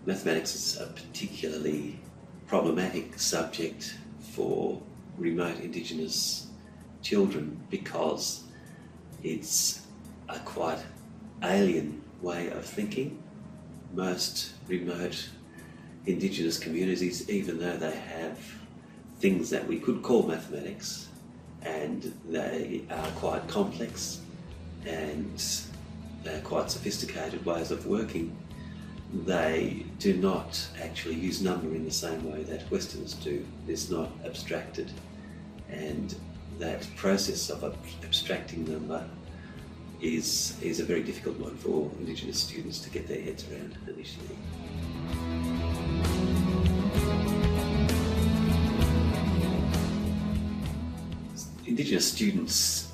Mathematics is a particularly problematic subject for remote Indigenous children because it's a quite alien way of thinking. Most remote Indigenous communities, even though they have things that we could call mathematics, and they are quite complex and they're quite sophisticated ways of working, they do not actually use number in the same way that Westerners do. It's not abstracted, and that process of abstracting number is a very difficult one for Indigenous students to get their heads around initially. Indigenous students,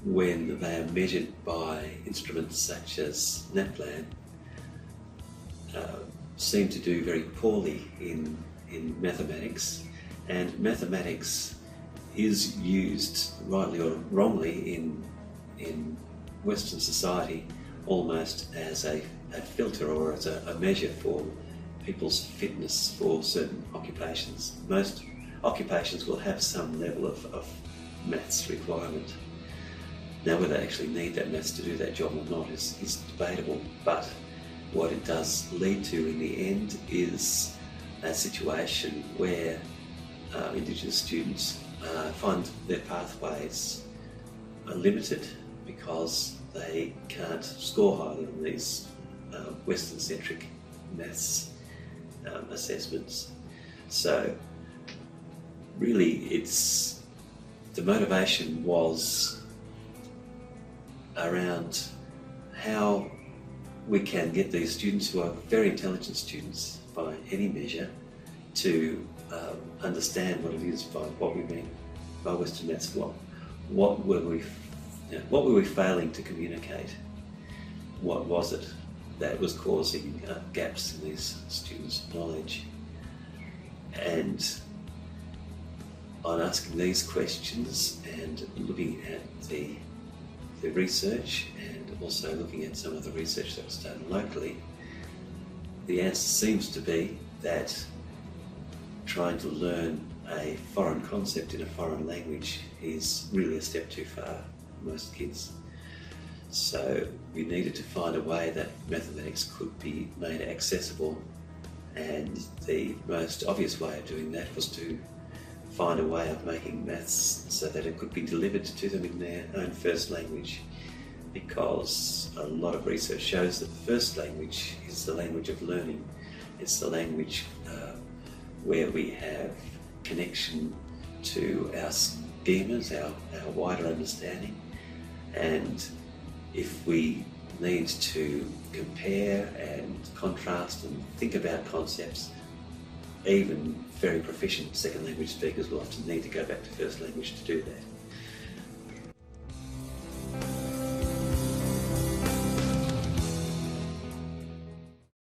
when they are measured by instruments such as NAPLAN, seem to do very poorly in mathematics, and mathematics is used, rightly or wrongly, in Western society almost as a filter or as a measure for people's fitness for certain occupations. Most occupations will have some level of maths requirement. Now, whether they actually need that maths to do that job or not is debatable, but what it does lead to in the end is a situation where Indigenous students find their pathways are limited because they can't score highly on these Western-centric maths assessments. So really the motivation was around how we can get these students, who are very intelligent students by any measure, to understand what it is by what we mean by Western maths. What were we failing to communicate? What was it that was causing gaps in these students' knowledge? And on asking these questions and looking at the research and also looking at some of the research that was done locally, the answer seems to be that trying to learn a foreign concept in a foreign language is really a step too far for most kids. So we needed to find a way that mathematics could be made accessible, and the most obvious way of doing that was to find a way of making maths so that it could be delivered to them in their own first language, because a lot of research shows that the first language is the language of learning. It's the language where we have connection to our schemas, our wider understanding, and if we need to compare and contrast and think about concepts, even very proficient second language speakers will often need to go back to first language to do that.